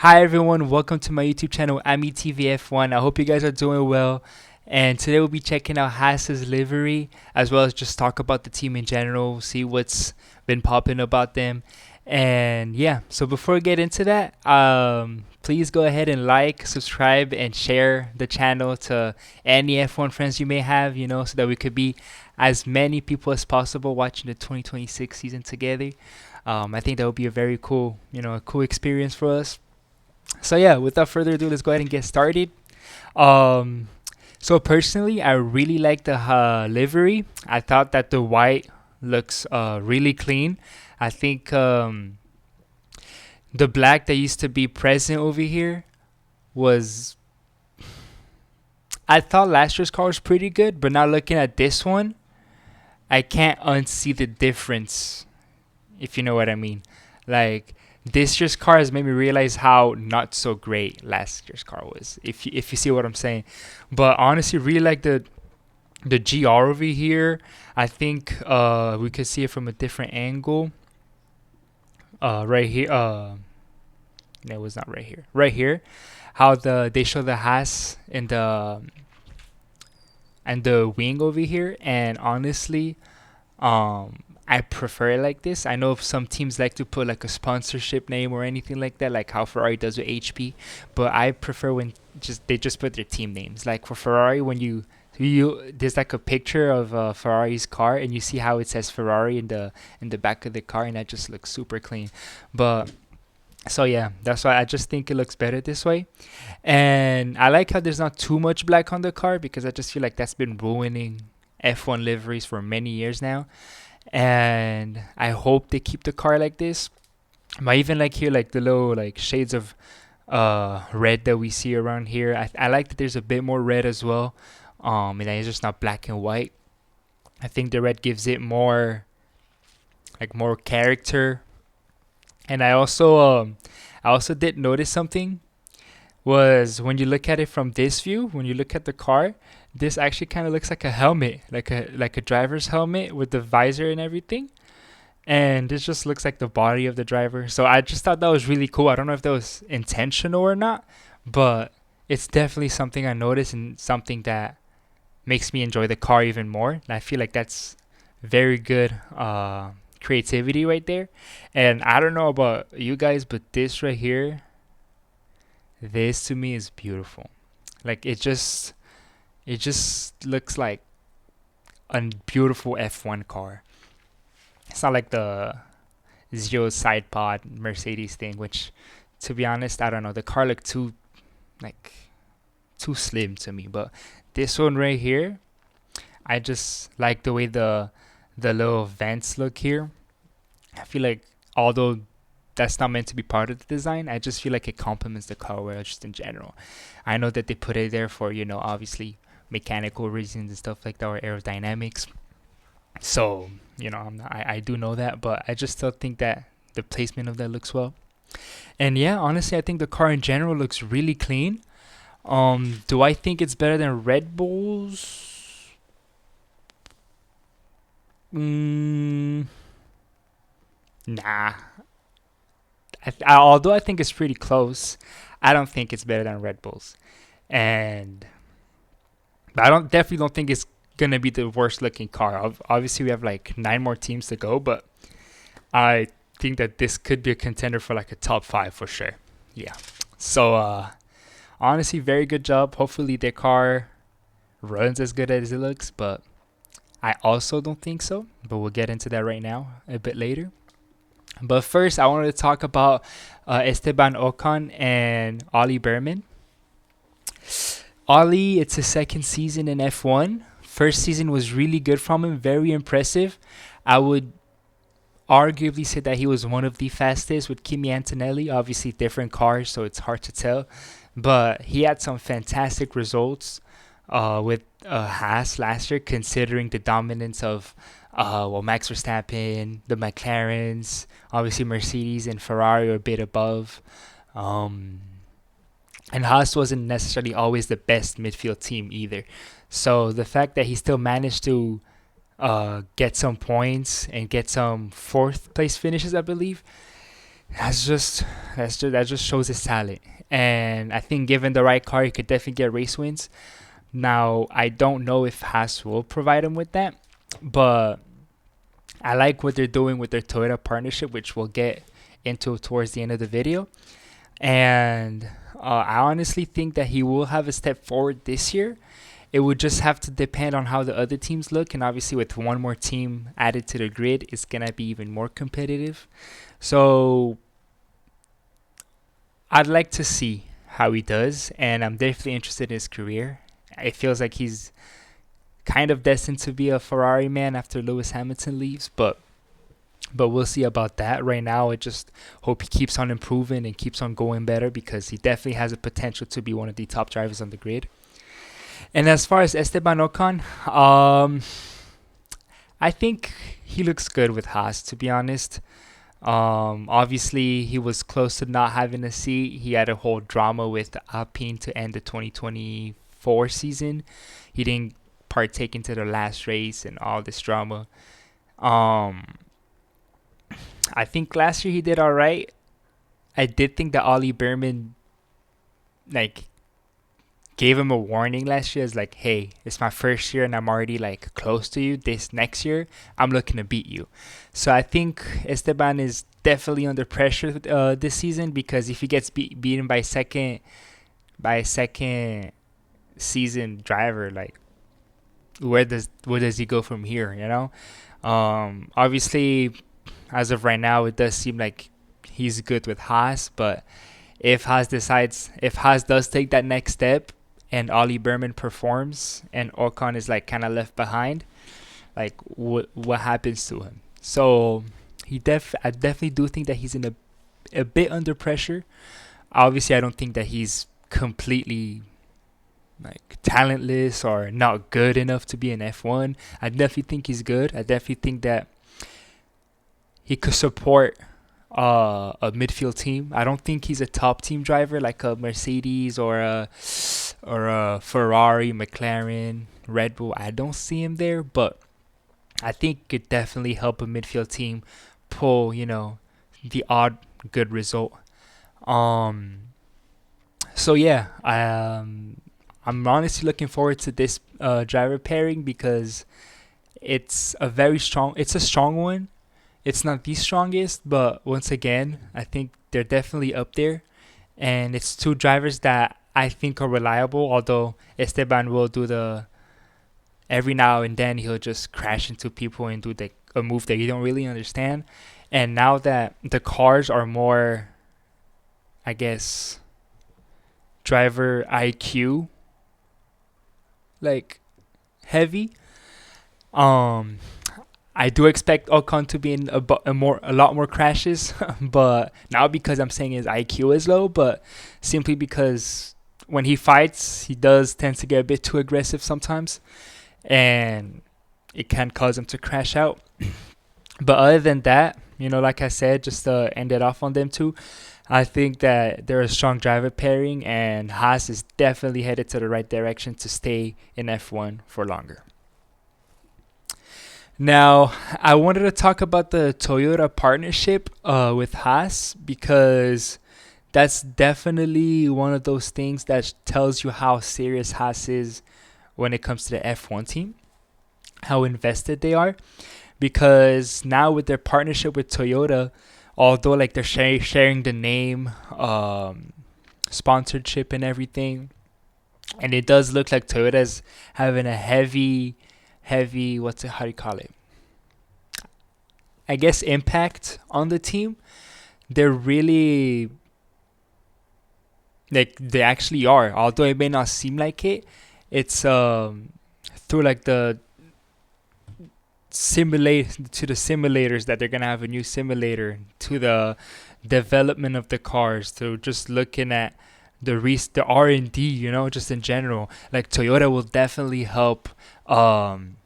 Hi everyone, welcome to my YouTube channel, AmiTVF1. I hope you guys are doing well. And today we'll be checking out Haas's livery, as well as just talk about the team in general, see what's been popping about them. And yeah, so before we get into that, please go ahead and like, subscribe, and share the channel to any F1 friends you may have, so that we could be as many people as possible watching the 2026 season together. I think that would be a very cool, a cool experience for us. So yeah, without further ado, let's go ahead and get started. Um, so personally, I really like the livery. I thought that the white looks really clean. I think the black that used to be present over here was. I thought last year's car was pretty good, but now looking at this one, I can't unsee the difference. If you know what I mean, like this year's car has made me realize how not so great last year's car was. If you see what I'm saying, but honestly, really like the GR over here. I think we could see it from a different angle. Right here. No, it was not right here. Right here, how they show the Haas in the and the wing over here, and honestly, I prefer it like this. I know some teams like to put like a sponsorship name or anything like that, like how Ferrari does with HP. But I prefer when they just put their team names. Like for Ferrari, when you there's like a picture of Ferrari's car, and you see how it says Ferrari in the back of the car, and that just looks super clean. But so yeah, that's why I just think it looks better this way. And I like how there's not too much black on the car, because I just feel like that's been ruining F1 liveries for many years now. And I hope they keep the car like this. I even like here, like the little like shades of red that we see around here. I like that there's a bit more red as well. And that it's just not black and white. I think the red gives it more character. And I also did notice something, was when you look at it from this view, when you look at the car, this actually kind of looks like a helmet, like a driver's helmet with the visor and everything. And this just looks like the body of the driver. So I just thought that was really cool. I don't know if that was intentional or not, but it's definitely something I noticed, and something that makes me enjoy the car even more. And I feel like that's very good creativity right there. And I don't know about you guys, but this right here, this to me is beautiful. Like it just looks like a beautiful F1 car. It's not like the zero side pod Mercedes thing, which, to be honest, I don't know. The car looked like too slim to me. But this one right here, I just like the way the little vents look here. I feel like, although that's not meant to be part of the design, I just feel like it complements the car well, just in general. I know that they put it there for, obviously mechanical reasons and stuff like that, or aerodynamics. So, I do know that, but I just still think that the placement of that looks well. And yeah, honestly, I think the car in general looks really clean. Do I think it's better than Red Bull's? Nah. Although I think it's pretty close, I don't think it's better than Red Bull's. And but I definitely don't think it's gonna be the worst looking car. Obviously, we have like 9 more teams to go, but I think that this could be a contender for like a top 5 for sure. Yeah. So honestly, very good job. Hopefully, their car runs as good as it looks, but I also don't think so. But we'll get into that right now, a bit later. But first, I wanted to talk about Esteban Ocon and Ollie Behrman. Ollie, it's his second season in F1. First season was really good from him, very impressive. I would arguably say that he was one of the fastest with Kimi Antonelli. Obviously, different cars, so it's hard to tell. But he had some fantastic results with Haas last year, considering the dominance of Max Verstappen, the McLarens, obviously Mercedes and Ferrari are a bit above. Um, and Haas wasn't necessarily always the best midfield team either. So the fact that he still managed to get some points and get some fourth place finishes, I believe, That's just that just shows his talent. And I think given the right car, he could definitely get race wins. Now I don't know if Haas will provide him with that, but I like what they're doing with their Toyota partnership, which we'll get into towards the end of the video. And I honestly think that he will have a step forward this year. It would just have to depend on how the other teams look, and obviously with one more team added to the grid, it's gonna be even more competitive. So I'd like to see how he does, and I'm definitely interested in his career. It feels like he's kind of destined to be a Ferrari man after Lewis Hamilton leaves, but we'll see about that. Right now, I just hope he keeps on improving and keeps on going better because he definitely has a potential to be one of the top drivers on the grid. And as far as Esteban Ocon, I think he looks good with Haas, to be honest. Obviously, he was close to not having a seat. He had a whole drama with Alpine to end the 2024 season. He didn't partake into the last race and all this drama. Um, I think last year he did all right. I did think that Ollie Berman like gave him a warning last year. It's like, hey, it's my first year and I'm already like close to you. This next year, I'm looking to beat you. So I think Esteban is definitely under pressure this season because if he gets beaten by a second season driver, like where does he go from here? You know, obviously, as of right now, it does seem like he's good with Haas, but if Haas does take that next step and Ollie Berman performs and Ocon is like kind of left behind, like what happens to him? So I definitely do think that he's in a bit under pressure. Obviously, I don't think that he's completely like talentless or not good enough to be an F1. I definitely think he's good. I definitely think that he could support a midfield team. I don't think he's a top team driver like a Mercedes or a Ferrari, McLaren, Red Bull. I don't see him there, but I think it could definitely help a midfield team pull, the odd good result. Um, so yeah, I'm honestly looking forward to this driver pairing because it's a strong one. It's not the strongest, but once again, I think they're definitely up there. And it's two drivers that I think are reliable, although Esteban will do the every now and then he'll just crash into people and do a move that you don't really understand. And now that the cars are more, I guess, driver IQ like heavy, um, I do expect Ocon to be in a lot more crashes, but not because I'm saying his IQ is low, but simply because when he fights, he does tend to get a bit too aggressive sometimes, and it can cause him to crash out. But other than that, like I said, just to end it off on them two, I think that they're a strong driver pairing, and Haas is definitely headed to the right direction to stay in F1 for longer. Now, I wanted to talk about the Toyota partnership with Haas because that's definitely one of those things that tells you how serious Haas is when it comes to the F1 team, how invested they are. Because now with their partnership with Toyota, although like they're sharing the name, sponsorship and everything, and it does look like Toyota's having a heavy how do you call it, I guess, impact on the team. They're really like they actually are, although it may not seem like it. It's through like the simulators that they're gonna have a new simulator, to the development of the cars, to just looking at the R&D, just in general. Like Toyota will definitely help Haas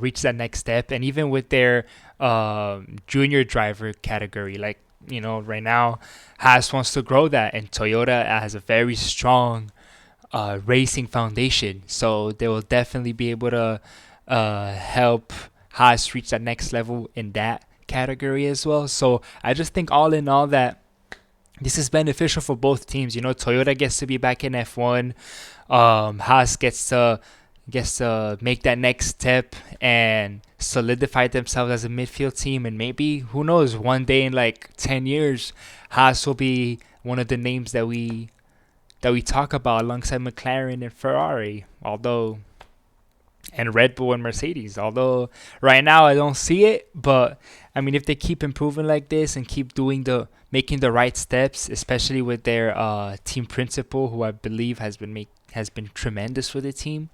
reach that next step. And even with their junior driver category, like, right now Haas wants to grow that, and Toyota has a very strong racing foundation, so they will definitely be able to help Haas reach that next level in that category as well. So I just think all in all that this is beneficial for both teams. You know, Toyota gets to be back in F1. Haas gets to make that next step and solidify themselves as a midfield team. And maybe, who knows, one day in like 10 years, Haas will be one of the names that we talk about alongside McLaren and Ferrari, and Red Bull and Mercedes. Although right now I don't see it, but I mean, if they keep improving like this and keep making the right steps, especially with their team principal, who I believe has been tremendous for the team.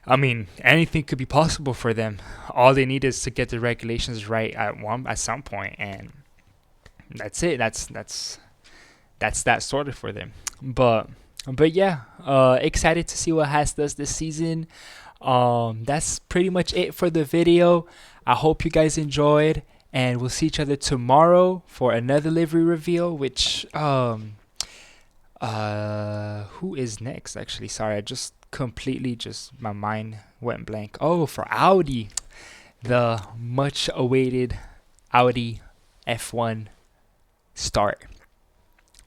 I mean, anything could be possible for them. All they need is to get the regulations right at some point, and that's it. That's that sorted for them. But yeah, excited to see what Haas does this season. That's pretty much it for the video. I hope you guys enjoyed, and we'll see each other tomorrow for another livery reveal. Which who is next? Actually, sorry, I just my mind went blank. Oh, for Audi, the much awaited Audi F1 start.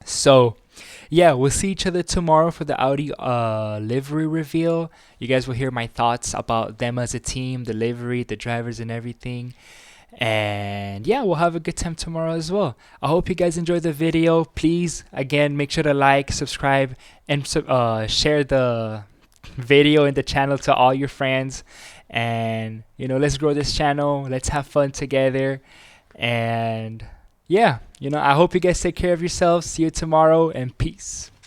So yeah, we'll see each other tomorrow for the Audi livery reveal. You guys will hear my thoughts about them as a team, the livery, the drivers, and everything. And yeah, we'll have a good time tomorrow as well. I hope you guys enjoyed the video. Please, again, make sure to like, subscribe, and share the video and the channel to all your friends. And let's grow this channel. Let's have fun together. And yeah, I hope you guys take care of yourselves. See you tomorrow, and peace.